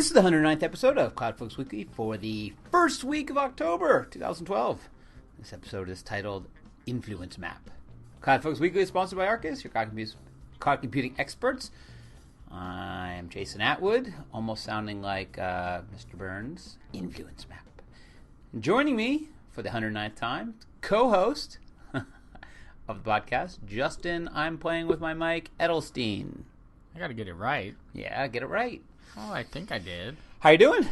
This is the 109th episode of CloudFocus Weekly for the first week of October 2012. This episode is titled Influence Map. CloudFocus Weekly is sponsored by Arkus, your cloud computing experts. I am Jason Atwood, almost sounding like Mr. Burns. Influence Map. And joining me for the 109th time, co-host of the podcast, Justin, I'm playing with my mic, Edelstein. I gotta get it right. Yeah, get it right. Oh, I think I did. How you doing?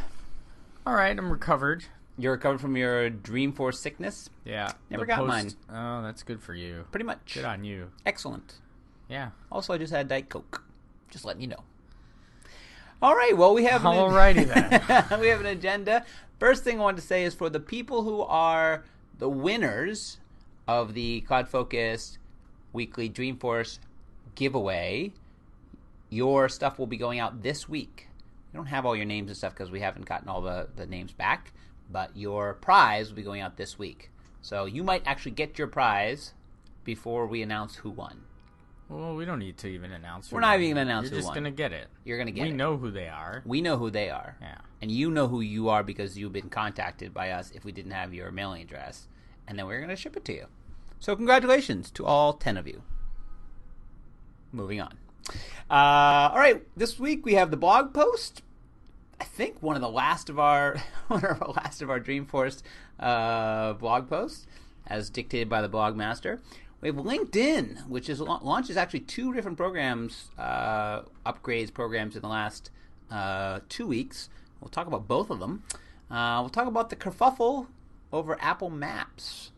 All right, I'm recovered. You're recovered from your Dreamforce sickness? Yeah. Never got mine. Oh, that's good for you. Pretty much. Good on you. Excellent. Yeah. Also, I just had Diet Coke. Just letting you know. All right, well, we have Alrighty then. we have an agenda. First thing I want to say is for the people who are the winners of the CloudFocus Weekly Dreamforce giveaway, your stuff will be going out this week. We don't have all your names and stuff because we haven't gotten all the names back, but your prize will be going out this week. So you might actually get your prize before we announce who won. Well, we don't need to even announce who We're not won. even going to announce who You're won. just going to get it. You're going to get it. We know who they are. We know who they are. Yeah. And you know who you are because you've been contacted by us if we didn't have your mailing address. And then we're going to ship it to you. So congratulations to all 10 of you. Moving on. All right, this week we have the blog post. I think one of the last of our Dreamforce blog posts, as dictated by the blog master. We have LinkedIn, which launches actually two different programs, upgrades programs in the last 2 weeks. We'll talk about both of them. We'll talk about the Kerfuffle over Apple Maps.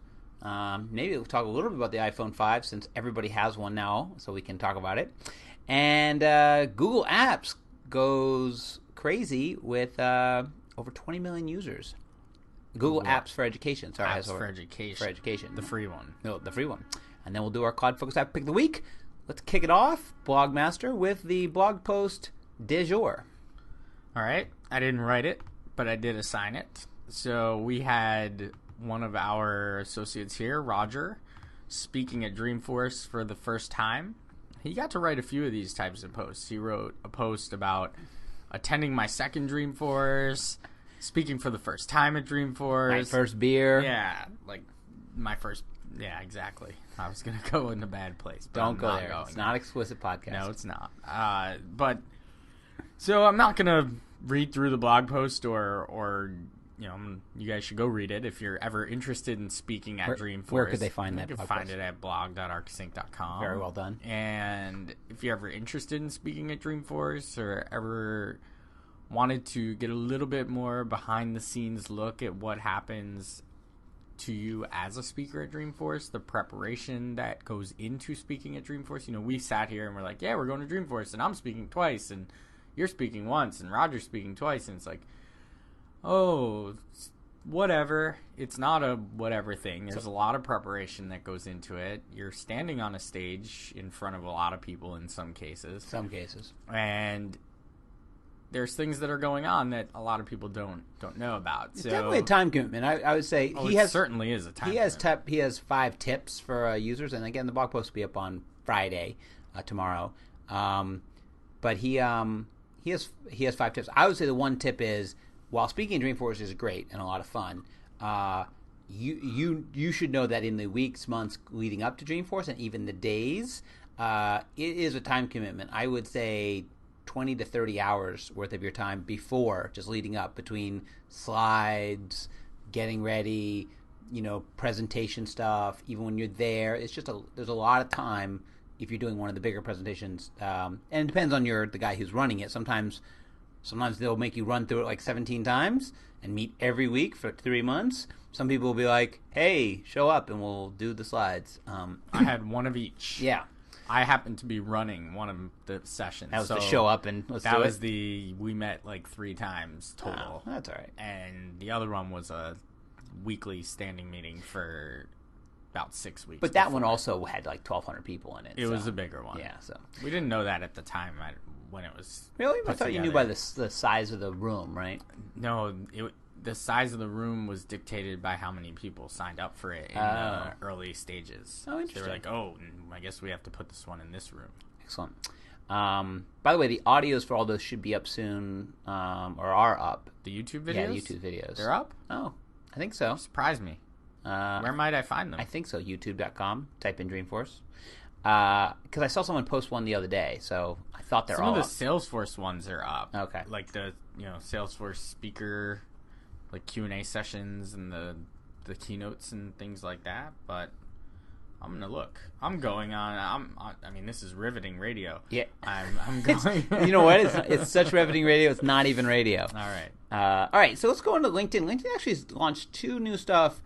Maybe we'll talk a little bit about the iPhone 5 since everybody has one now, so we can talk about it. And Google Apps goes crazy with over 20 million users. Google Apps for Education. Sorry, Apps for Education. For Education. The free one. No, the free one. And then we'll do our CloudFocus App Pick of the Week. Let's kick it off, Blogmaster, with the blog post du jour. All right. I didn't write it, but I did assign it. So we had one of our associates here, Roger, speaking at Dreamforce for the first time. He got to write a few of these types of posts. He wrote a post about attending my second Dreamforce, speaking for the first time at Dreamforce. My first beer. Yeah, like my first. Yeah, exactly. I was going to go in a bad place. But Don't go there. It's not explicit podcast. No, it's not. But so I'm not going to read through the blog post or you know, you guys should go read it if you're ever interested in speaking at Dreamforce. Where could they find that? You can find it at blog.arkusync.com. Very well done. And if you're ever interested in speaking at Dreamforce or ever wanted to get a little bit more behind-the-scenes look at what happens to you as a speaker at Dreamforce, the preparation that goes into speaking at Dreamforce. You know, we sat here and we're like, yeah, we're going to Dreamforce, and I'm speaking twice, and you're speaking once, and Roger's speaking twice, and it's like, oh, whatever. It's not a whatever thing. There's a lot of preparation that goes into it. You're standing on a stage in front of a lot of people in some cases. And there's things that are going on that a lot of people don't know about. It's definitely a time commitment. I would say certainly is a time commitment. He has 5 tips for users, and again, the blog post will be up on Friday, tomorrow. But he has 5 tips. I would say the one tip is, while speaking at Dreamforce is great and a lot of fun, you should know that in the weeks, months leading up to Dreamforce and even the days, it is a time commitment. I would say 20 to 30 hours worth of your time before, just leading up, between slides, getting ready, presentation stuff. Even when you're there, it's just there's a lot of time if you're doing one of the bigger presentations, and it depends on the guy who's running it. Sometimes they'll make you run through it like 17 times and meet every week for 3 months. Some people will be like, hey, show up and we'll do the slides. I had one of each. Yeah. I happened to be running one of the sessions. That was the show up and let's do it. We met like 3 times total. Oh, that's all right. And the other one was a weekly standing meeting for about 6 weeks. But that one also had like 1,200 people in it. It was a bigger one. Yeah, so. We didn't know that at the time when it was Really? I thought together. You knew by the size of the room, right? No, the size of the room was dictated by how many people signed up for it in the early stages. Oh, interesting. So they were like, I guess we have to put this one in this room. Excellent. By the way, the audios for all those should be up soon, or are up. The YouTube videos? Yeah, the YouTube videos. They're up? Oh, I think so. Surprise me. Where might I find them? I think so. YouTube.com. Type in Dreamforce. Because I saw someone post one the other day, so I thought they're all up. Some of the Salesforce ones are up. Okay. Like the Salesforce speaker, like Q&A sessions and the keynotes and things like that. But I'm gonna look. I'm going on. I mean, this is riveting radio. Yeah. I'm going. You know what? It's such riveting radio. It's not even radio. All right. All right. So let's go into LinkedIn. LinkedIn actually has launched 2 new stuff.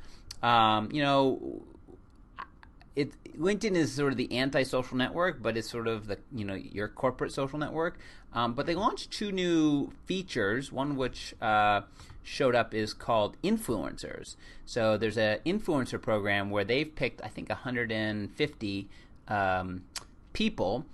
LinkedIn is sort of the anti-social network, but it's sort of the your corporate social network. But they launched 2 new features. One which showed up is called influencers. So there's an influencer program where they've picked, I think, 150 people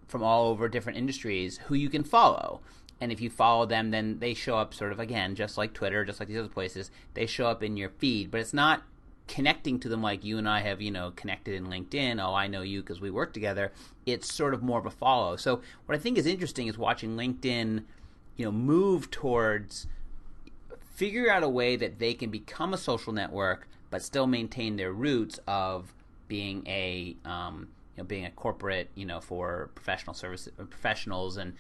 from all over different industries who you can follow. And if you follow them, then they show up sort of, again, just like Twitter, just like these other places. They show up in your feed, but it's not connecting to them like you and I have, connected in LinkedIn. Oh, I know you because we work together. It's sort of more of a follow. So what I think is interesting is watching LinkedIn, move towards figure out a way that they can become a social network but still maintain their roots of being a corporate, for professional services, professionals and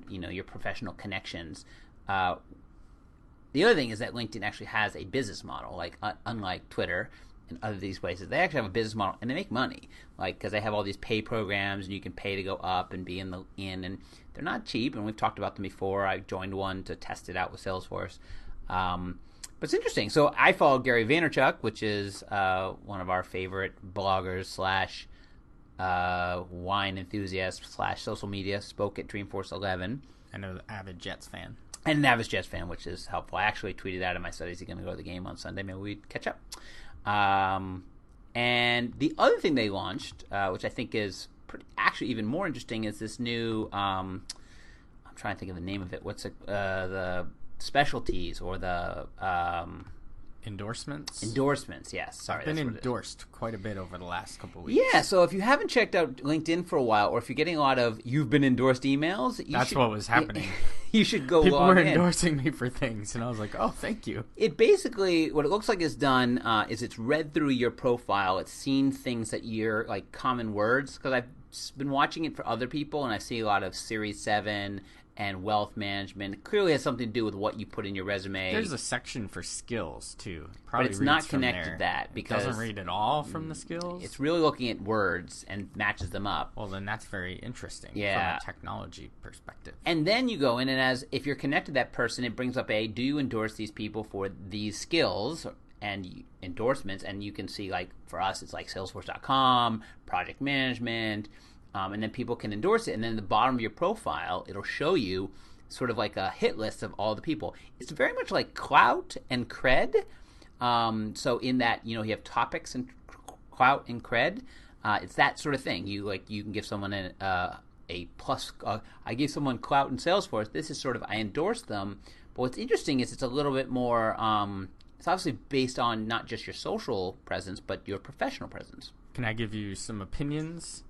your professional connections. The other thing is that LinkedIn actually has a business model, like unlike Twitter and other these places. They actually have a business model and they make money, because they have all these pay programs and you can pay to go up and be and they're not cheap. And we've talked about them before. I joined one to test it out with Salesforce. But it's interesting. So I follow Gary Vaynerchuk, which is one of our favorite bloggers / wine enthusiast / social media. Spoke at Dreamforce 11. I know, avid Jets fan. And an avid Jets fan, which is helpful. I actually tweeted out in my studies he's going to go to the game on Sunday. Maybe we'd catch up. And the other thing they launched, which I think is actually even more interesting, is this new. I'm trying to think of the name of it. What's it? The specialties or the endorsements. Endorsements, yes. Sorry, I've been endorsed quite a bit over the last couple of weeks. Yeah, so if you haven't checked out LinkedIn for a while, or if you're getting a lot of "you've been endorsed" emails, that's what was happening. You should go. People log were in. endorsing me for things, and I was like, "Oh, thank you." It basically, what it looks like it's done is it's read through your profile. It's seen things that you're like common words, because I've been watching it for other people, and I see a lot of Series 7 and wealth management. It clearly has something to do with what you put in your resume. There's a section for skills too. But it's not connected to that, because it doesn't read at all from the skills. It's really looking at words and matches them up. Well, then that's very interesting from a technology perspective. And then you go in, and if you're connected to that person, it brings up do you endorse these people for these skills and endorsements? And you can see, like, for us, it's like Salesforce.com, project management. And then people can endorse it. And then at the bottom of your profile, it'll show you sort of like a hit list of all the people. It's very much like clout and cred. So in that, you have topics and clout and cred. It's that sort of thing. You can give someone a plus. I gave someone clout in Salesforce. This is sort of, I endorse them. But what's interesting is it's a little bit more. It's obviously based on not just your social presence, but your professional presence. Can I give you some opinions?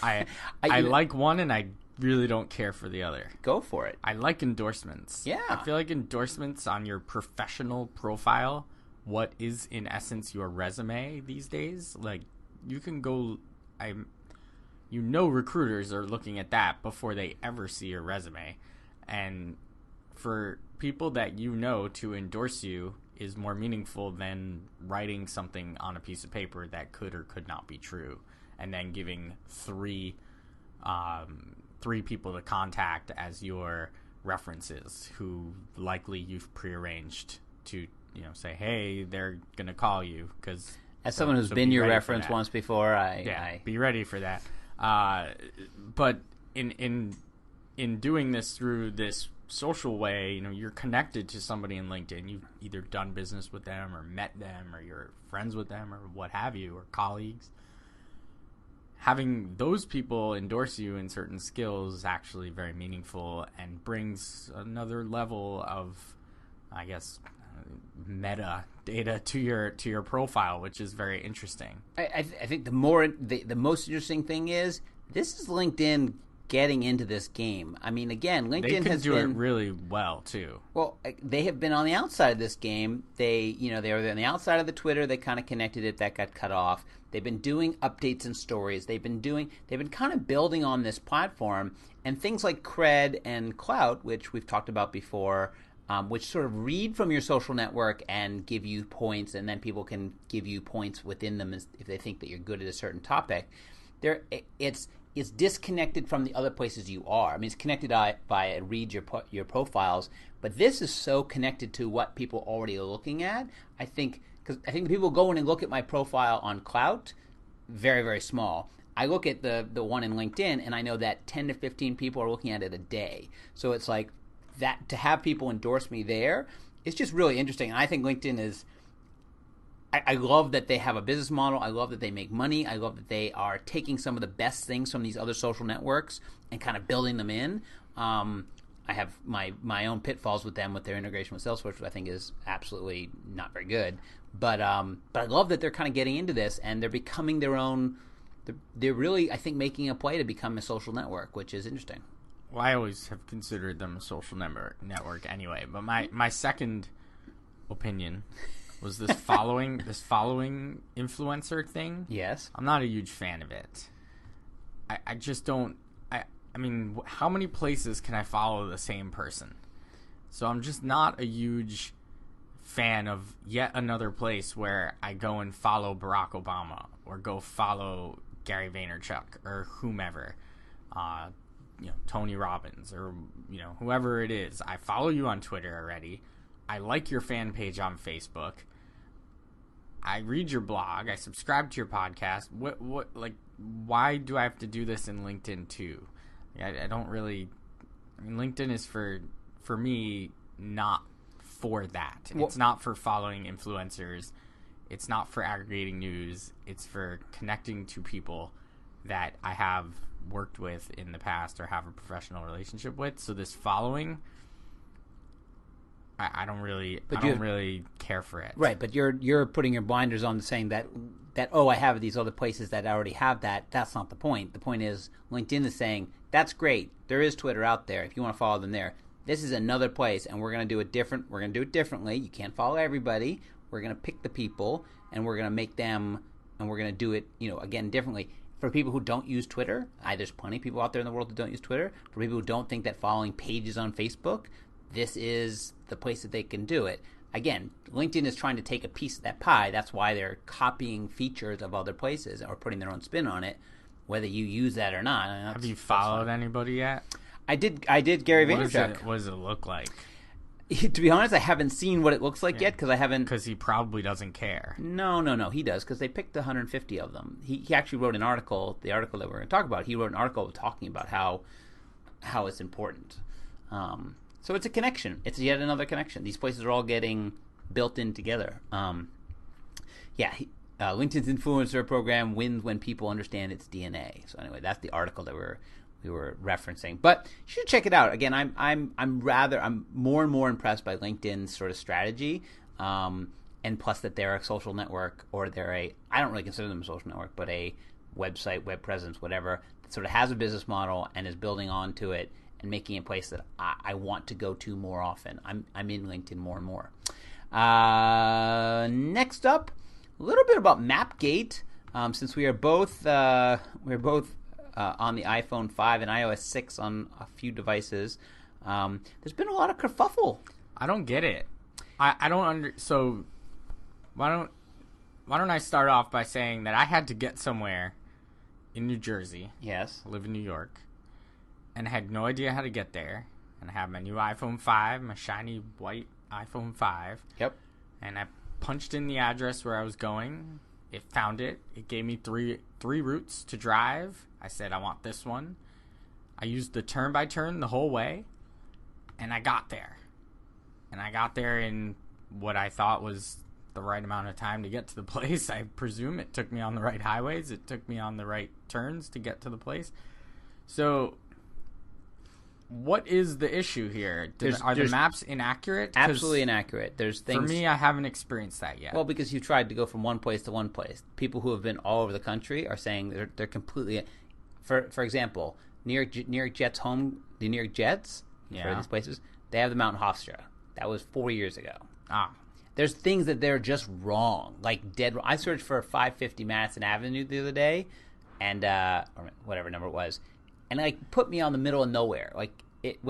I like one, and I really don't care for the other. Go for it. I like endorsements. Yeah. I feel like endorsements on your professional profile, what is in essence your resume these days, like you can go, recruiters are looking at that before they ever see your resume. And for people that to endorse you is more meaningful than writing something on a piece of paper that could or could not be true, and then giving three people to contact as your references, who likely you've prearranged to, say, hey, they're gonna call you, because as someone who's been your reference once before, I be ready for that. But in doing this through this social way, you're connected to somebody in LinkedIn. You've either done business with them or met them, or you're friends with them, or what have you, or colleagues. Having those people endorse you in certain skills is actually very meaningful and brings another level of, I guess, meta data to your profile, which is very interesting. I think the most interesting thing is this is LinkedIn getting into this game. I mean, again, LinkedIn has do been it really well too. Well, they have been on the outside of this game. They were on the outside of the Twitter. They kind of connected it. That got cut off. They've been doing updates and stories. They've been kind of building on this platform, and things like Cred and Clout, which we've talked about before, which sort of read from your social network and give you points, and then people can give you points within them if they think that you're good at a certain topic. It's disconnected from the other places you are. I mean, it's connected by read your profiles, but this is so connected to what people already are looking at. I think the people go in and look at my profile on Clout, very, very small. I look at the one in LinkedIn, and I know that 10 to 15 people are looking at it a day. So it's like that, to have people endorse me there, it's just really interesting. And I think LinkedIn is, I love that they have a business model. I love that they make money. I love that they are taking some of the best things from these other social networks and kind of building them in. I have my own pitfalls with them with their integration with Salesforce, which I think is absolutely not very good. But I love that they're kind of getting into this, and they're becoming their own. They're really, I think, making a play to become a social network, which is interesting. Well, I always have considered them a social network anyway. But my second opinion was this following influencer thing. Yes. I'm not a huge fan of it. I just don't. I mean, how many places can I follow the same person? So I'm just not a huge fan of yet another place where I go and follow Barack Obama or go follow Gary Vaynerchuk or whomever, Tony Robbins or whoever it is. I follow you on Twitter already. I like your fan page on Facebook. I read your blog. I subscribe to your podcast. Why do I have to do this in LinkedIn too? I don't really. I mean, LinkedIn is for me not for that. It's not for following influencers. It's not for aggregating news. It's for connecting to people that I have worked with in the past or have a professional relationship with. So this following, I don't really care for it. Right, but you're putting your blinders on, saying that I have these other places that already have that. That's not the point. The point is LinkedIn is saying that's great. There is Twitter out there. If you want to follow them there, this is another place, and we're going to do it different. We're going to do it differently. You can't follow everybody. We're going to pick the people, and we're going to make them, and we're going to do it, again, differently. For people who don't use Twitter, there's plenty of people out there in the world who don't use Twitter. For people who don't think that following pages on Facebook, this is the place that they can do it. Again, LinkedIn is trying to take a piece of that pie. That's why they're copying features of other places or putting their own spin on it, whether you use that or not. Have you followed anybody yet? I did Gary Vaynerchuk. What does it look like? To be honest, I haven't seen what it looks like yet because I haven't. Because he probably doesn't care. No, he does, because they picked 150 of them. He actually wrote an article, the article that we're going to talk about. He wrote an article talking about how it's important. So it's a connection. It's yet another connection. These places are all getting built in together. LinkedIn's influencer program wins when people understand its DNA. So anyway, that's the article that we were referencing. But you should check it out. Again, I'm more and more impressed by LinkedIn's sort of strategy, and plus that they're a social network, or I don't really consider them a social network, but a website, web presence, whatever, that sort of has a business model and is building onto it and making a place that I want to go to more often. I'm in LinkedIn more and more. Next up, a little bit about Mapgate. Since we are both on the iPhone 5 and iOS 6 on a few devices, there's been a lot of kerfuffle. I don't get it. I don't so why don't I start off by saying that I had to get somewhere in New Jersey. Yes. I live in New York. And I had no idea how to get there. And I have my new iPhone 5, my shiny white iPhone 5. Yep. And I punched in the address where I was going. It found it. It gave me three routes to drive. I said, I want this one. I used the turn-by-turn the whole way. And I got there. And I got there in what I thought was the right amount of time to get to the place. I presume it took me on the right highways. It took me on the right turns to get to the place. So what is the issue here? Are the maps inaccurate? Absolutely inaccurate. There's things. For me, I haven't experienced that yet. Well, because you tried to go from one place to one place. People who have been all over the country are saying they're completely. For example, New York Jets home, the New York Jets, for these places, they have the Mount Hofstra. That was 4 years ago. There's things that they're just wrong, like dead wrong. I searched for 550 Madison Avenue the other day, and or whatever number it was, and like put me on the middle of nowhere. Like it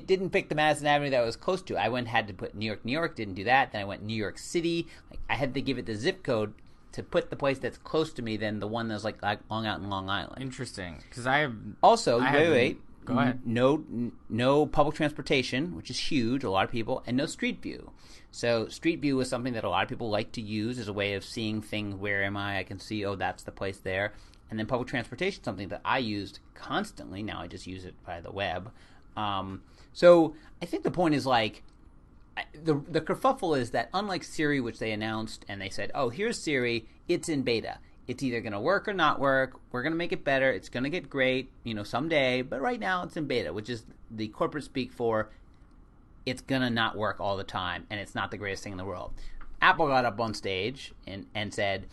didn't pick the Madison Avenue that I was close to. I had to put New York, didn't do that. Then I went New York City. Like I had to give it the zip code to put the place that's close to me than the one that's like long out in Long Island. Interesting, because I have also wait. Go ahead. No public transportation, which is huge, a lot of people, and no Street View. So Street View is something that a lot of people like to use as a way of seeing things. Where am I? I can see, that's the place there. And then public transportation, something that I used constantly. Now I just use it via the web. So I think the point is like, the kerfuffle is that unlike Siri, which they announced and they said, here's Siri, it's in beta. It's either going to work or not work. We're going to make it better. It's going to get great, someday. But right now it's in beta, which is the corporate speak for it's going to not work all the time, and it's not the greatest thing in the world. Apple got up on stage and said,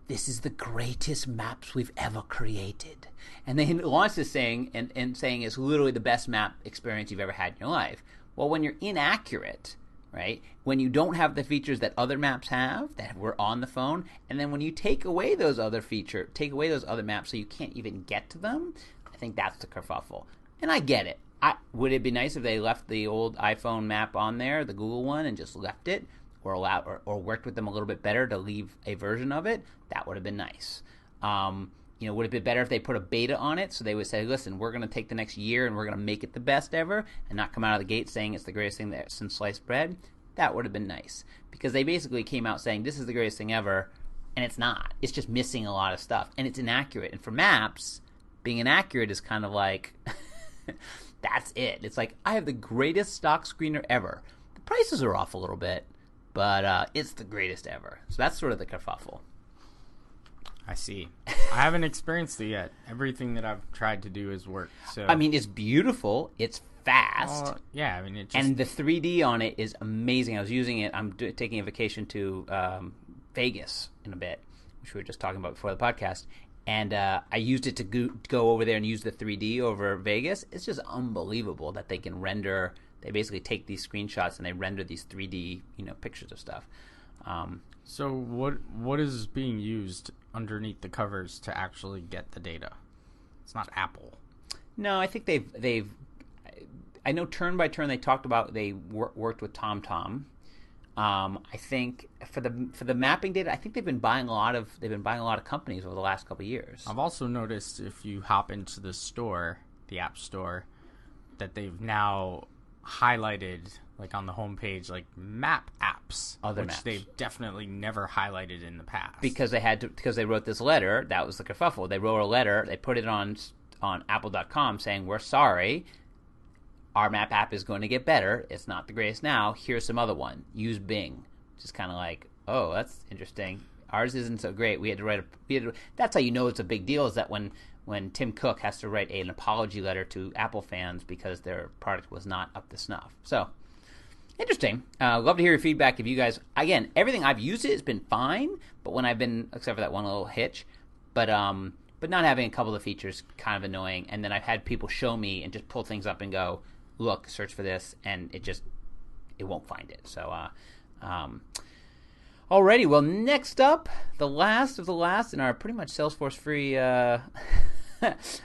this is the greatest maps we've ever created. And they launched this thing and saying it's literally the best map experience you've ever had in your life. Well, when you're inaccurate, right? When you don't have the features that other maps have that were on the phone, and then when you take away those other maps so you can't even get to them, I think that's the kerfuffle. And I get it. Would it be nice if they left the old iPhone map on there, the Google one, and just left it, or worked with them a little bit better to leave a version of it? That would have been nice. Would it be better if they put a beta on it so they would say, listen, we're going to take the next year and we're going to make it the best ever, and not come out of the gate saying it's the greatest thing since sliced bread? That would have been nice, because they basically came out saying this is the greatest thing ever, and it's not. It's just missing a lot of stuff, and it's inaccurate. And for maps, being inaccurate is kind of like that's it. It's like, I have the greatest stock screener ever. The prices are off a little bit, but it's the greatest ever. So that's sort of the kerfuffle. I see. I haven't experienced it yet. Everything that I've tried to do has worked. So it's beautiful. It's fast. And the 3D on it is amazing. I was using it. I'm taking a vacation to Vegas in a bit, which we were just talking about before the podcast. And I used it to go over there and use the 3D over Vegas. It's just unbelievable that they can render. They basically take these screenshots and they render these 3D, pictures of stuff. So what is being used underneath the covers to actually get the data? It's not Apple. No, I think they've. I know turn by turn they talked about they worked with TomTom. I think for the mapping data, I think they've been buying a lot of companies over the last couple of years. I've also noticed if you hop into the store, the App Store, that they've now highlighted, like on the homepage, like map apps, which they've definitely never highlighted in the past. Because they wrote this letter. That was the kerfuffle. They wrote a letter. They put it on Apple.com saying, we're sorry. Our map app is going to get better. It's not the greatest now. Here's some other one. Use Bing. Just kind of like, that's interesting. Ours isn't so great. We had to write that's how you know it's a big deal, is that when Tim Cook has to write an apology letter to Apple fans because their product was not up to snuff. So, interesting. Love to hear your feedback. If you guys, again, everything I've used it has been fine, but when I've been, except for that one little hitch, but not having a couple of features kind of annoying. And then I've had people show me and just pull things up and go, look, search for this, and it won't find it. So, alrighty. Well, next up, the last of the last in our pretty much Salesforce free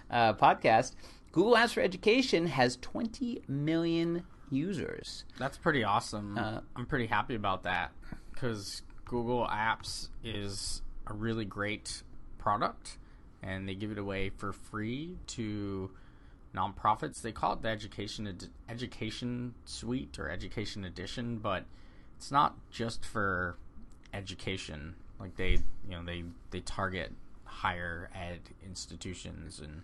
podcast, Google Apps for Education has 20 million users. That's pretty awesome. I'm pretty happy about that, because Google Apps is a really great product, and they give it away for free to nonprofits. They call it the education suite or education edition, but it's not just for education. Like they target higher ed institutions and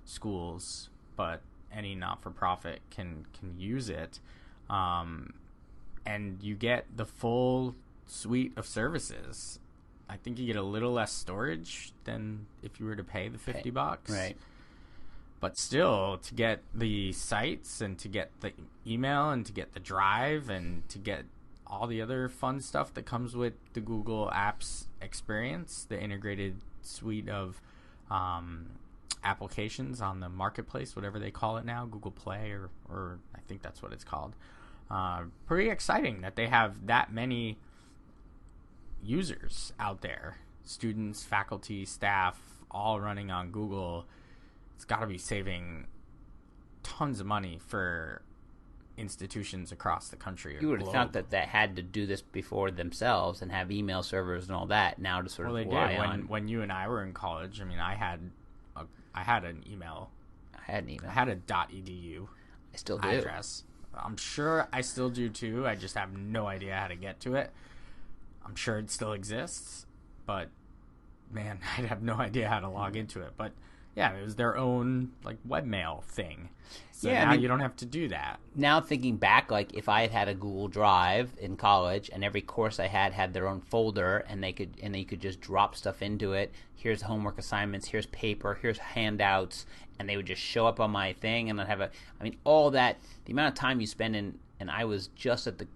schools, but any not-for-profit can use it, and you get the full suite of services. I think you get a little less storage than if you were to pay the $50. Right. But still, to get the sites and to get the email and to get the drive and to get all the other fun stuff that comes with the Google Apps experience, the integrated suite of applications on the marketplace, whatever they call it now, Google Play, or I think that's what it's called. Pretty exciting that they have that many users out there, students, faculty, staff, all running on Google. It's got to be saving tons of money for institutions across the country. You would have thought that they had to do this before themselves and have email servers and all that. Now to sort of rely on. When you and I were in college, I mean, I had an email. I had an email. I had a .edu. I still do. Address. I'm sure I still do too. I just have no idea how to get to it. I'm sure it still exists, but man, I'd have no idea how to log into it. But yeah, it was their own like webmail thing. So yeah, now you don't have to do that. Now thinking back, like if I had a Google Drive in college and every course I had their own folder and you could just drop stuff into it. Here's homework assignments, here's paper, here's handouts, and they would just show up on my thing, and I'd have all that, the amount of time you spend in, and I was just at the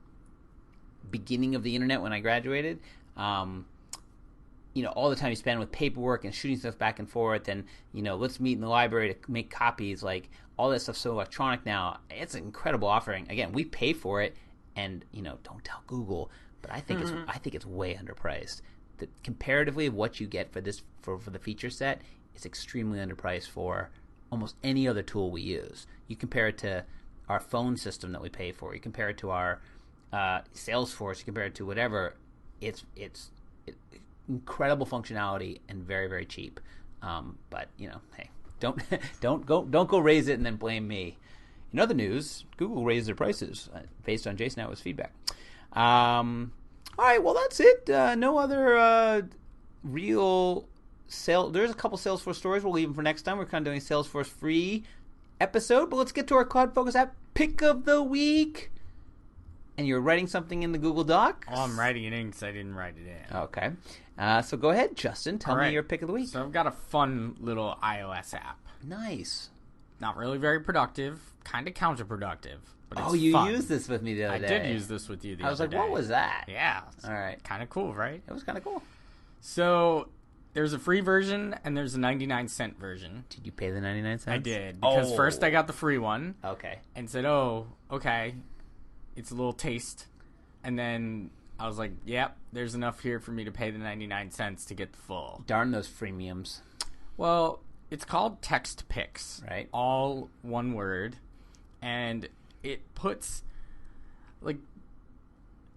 beginning of the internet when I graduated. All the time you spend with paperwork and shooting stuff back and forth, and let's meet in the library to make copies. Like all that stuff's so electronic now. It's an incredible offering. Again, we pay for it, and don't tell Google, but I think it's way underpriced. Comparatively, what you get for this for the feature set is extremely underpriced for almost any other tool we use. You compare it to our phone system that we pay for. You compare it to our Salesforce. You compare it to whatever. It's incredible functionality and very, very cheap. But hey, don't go raise it and then blame me. In other news, Google raised their prices based on Jason Atwood's feedback. All right, well that's it. No other real sale. There's a couple Salesforce stories. We'll leave them for next time. We're kind of doing a Salesforce free episode, but let's get to our CloudFocus app pick of the week. And you're writing something in the Google Doc? Oh, I'm writing it in because I didn't write it in. Okay. So go ahead, Justin. Tell me your pick of the week. So I've got a fun little iOS app. Nice. Not really very productive. Kind of counterproductive. But it's you fun. used this with me the other day. I did use this with you the other day. I was like, what was that? Yeah. All right. Kind of cool, right? It was kind of cool. So there's a free version and there's a 99-cent version. Did you pay the 99 cents? I did. Because first I got the free one. Okay. And said, oh, okay. It's a little taste. And then I was like, yep, there's enough here for me to pay the 99 cents to get the full. Darn those freemiums. Well, it's called Text Picks. Right. All one word. And it puts, like,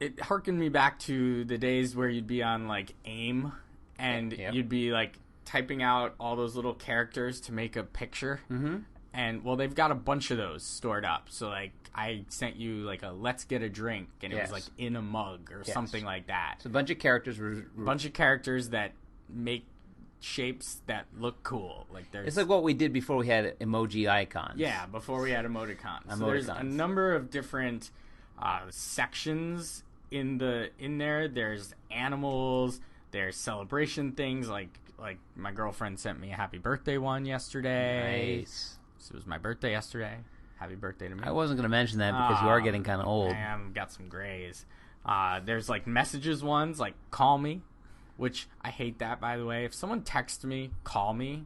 it harkened me back to the days where you'd be on, like, AIM. And you'd be, like, typing out all those little characters to make a picture. Mm-hmm. And, well, they've got a bunch of those stored up. So, like, I sent you, like, a let's get a drink, and it was, like, in a mug or something like that. So a bunch of characters. A bunch of characters that make shapes that look cool. Like it's like what we did before we had emoji icons. Yeah, before we had emoticons. So there's a number of different sections in there. There's animals. There's celebration things. Like my girlfriend sent me a happy birthday one yesterday. Nice. So it was my birthday yesterday. Happy birthday to me. I wasn't going to mention that because you are getting kind of old. I am. Got some grays. There's like messages ones, like call me, which I hate that, by the way. If someone texts me, call me,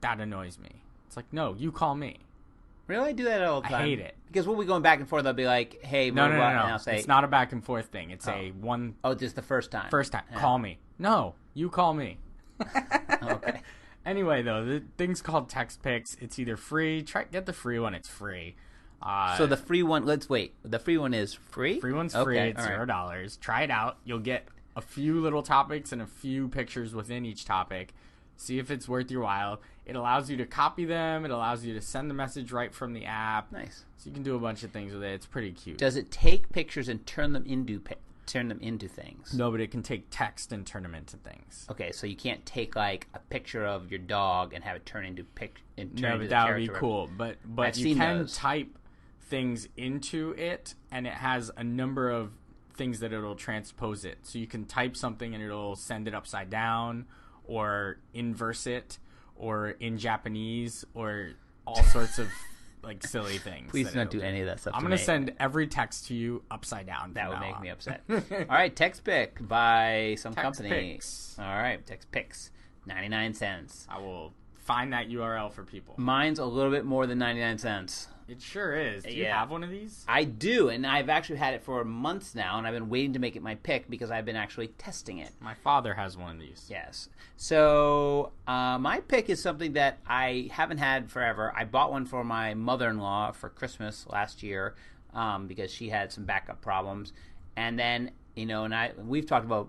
that annoys me. It's like, no, you call me. Really? I do that all the time. I hate it. Because we'll be going back and forth. I'll be like, hey, no. And I'll say, it's not a back and forth thing. It's a one. Oh, just the first time. First time. Yeah. Call me. No, you call me. Okay. Anyway, though, the thing's called Text Picks. It's either free. Get the free one. It's free. So the free one. Let's wait. The free one is free. Free one's free. It's $0. Try it out. You'll get a few little topics and a few pictures within each topic. See if it's worth your while. It allows you to copy them. It allows you to send the message right from the app. Nice. So you can do a bunch of things with it. It's pretty cute. Does it take pictures and turn them into things? No, but it can take text and turn them into things. Okay, so you can't take like a picture of your dog and have it turn into No, but that would be cool. But you can type things into it, and it has a number of things that it'll transpose it. So you can type something and it'll send it upside down, or inverse it, or in Japanese, or all sorts of like silly things. Please don't do any of that stuff. I'm going to send every text to you upside down. That would make me upset. All right, Text Pick by some company. Picks. All right, Text Picks, 99 cents. I will find that URL for people. Mine's a little bit more than 99 cents. It sure is. Do you have one of these? I do, and I've actually had it for months now, and I've been waiting to make it my pick because I've been actually testing it. My father has one of these. Yes. So my pick is something that I haven't had forever. I bought one for my mother-in-law for Christmas last year because she had some backup problems. And then, we've talked about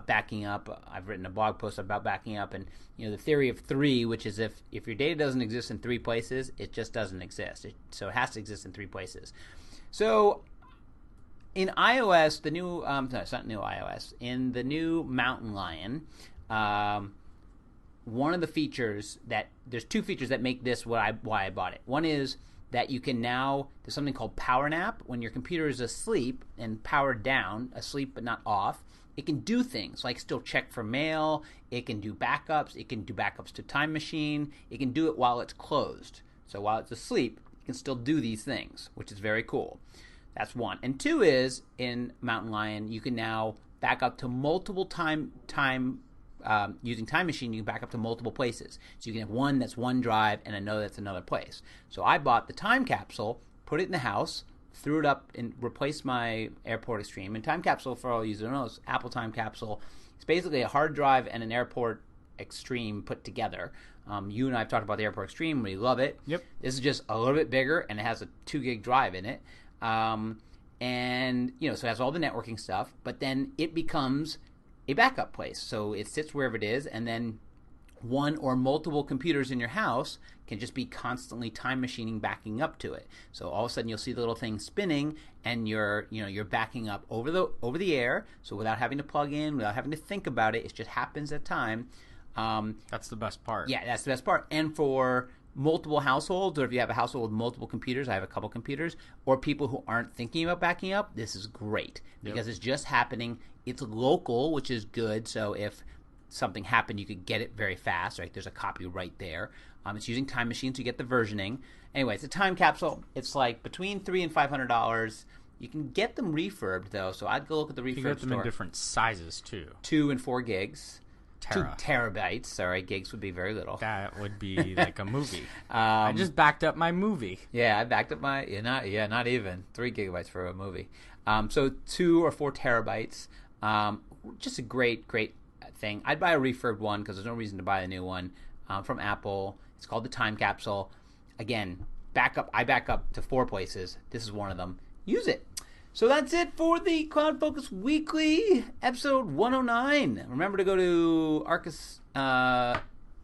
backing up. I've written a blog post about backing up, and the theory of 3, which is if your data doesn't exist in 3 places, it just doesn't exist. So it has to exist in 3 places. So in iOS, the new no, it's not new iOS. In the new Mountain Lion, one of the features there's 2 features that make this why I bought it. One is that you can now, there's something called power nap. When your computer is asleep and powered down, asleep but not off, it can do things like still check for mail, it can do backups, it can do backups to Time Machine, it can do it while it's closed. So while it's asleep, it can still do these things, which is very cool. That's one. And 2 is, in Mountain Lion, you can now back up to multiple using Time Machine, you can back up to multiple places. So you can have one that's one drive and another that's another place. So I bought the time capsule, put it in the house, threw it up and replaced my Airport Extreme. And Time Capsule, for all users who know, is Apple Time Capsule. It's basically a hard drive and an Airport Extreme put together. You and I have talked about the Airport Extreme. We love it. Yep. This is just a little bit bigger, and it has a 2 gig drive in it. So it has all the networking stuff, but then it becomes a backup place. So it sits wherever it is, and then one or multiple computers in your house can just be constantly time machining backing up to it. So all of a sudden you'll see the little thing spinning, and you're backing up over the air. So without having to plug in, without having to think about it, it just happens at time. That's the best part. Yeah, that's the best part. And for multiple households, or if you have a household with multiple computers, I have a couple computers, or people who aren't thinking about backing up, this is great because It's just happening. It's local, which is good. So if something happened, you could get it very fast, right? There's a copy right there. It's using Time Machine to get the versioning. Anyway, it's a time capsule. It's like between $300 and $500. You can get them refurbed though, so I'd go look at the refurb store. You can get them in different sizes too. 2 and 4 gigs. Tera. 2 terabytes. Sorry, gigs would be very little. That would be like a movie. I just backed up my movie. Yeah, I backed up my not even 3 gigabytes for a movie. So 2 or 4 terabytes. Just a great thing. I'd buy a refurbed one because there's no reason to buy a new one from Apple. It's called the Time Capsule. Again, I back up to 4 places. This is one of them. Use it. So that's it for the CloudFocus Weekly, episode 109. Remember to go to Arkus,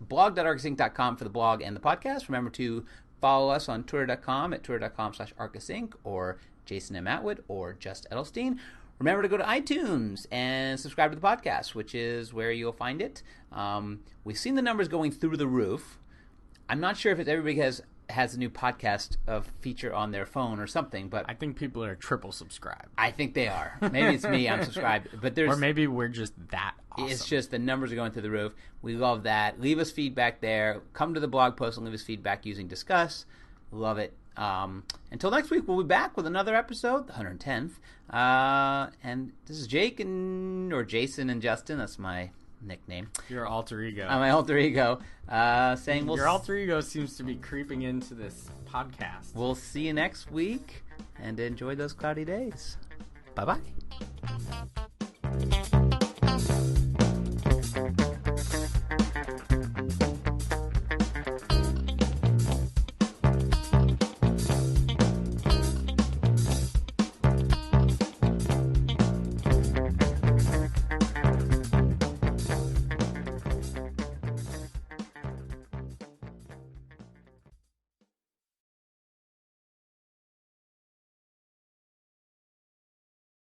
blog.arkusinc.com for the blog and the podcast. Remember to follow us on twitter.com at twitter.com/arkusinc or Jason M. Atwood or Just Edelstein. Remember to go to iTunes and subscribe to the podcast, which is where you'll find it. We've seen the numbers going through the roof. I'm not sure if everybody has a new podcast feature on their phone or something, but I think people are triple subscribed. I think they are. Maybe it's me. I'm subscribed, but or maybe we're just that awesome. It's just the numbers are going through the roof. We love that. Leave us feedback there. Come to the blog post and leave us feedback using Discuss. Love it. Until next week, we'll be back with another episode, the 110th. And this is Jake or Jason and Justin. That's my nickname. Your alter ego. My alter ego. Saying your alter ego seems to be creeping into this podcast. We'll see you next week, and enjoy those cloudy days. Bye-bye.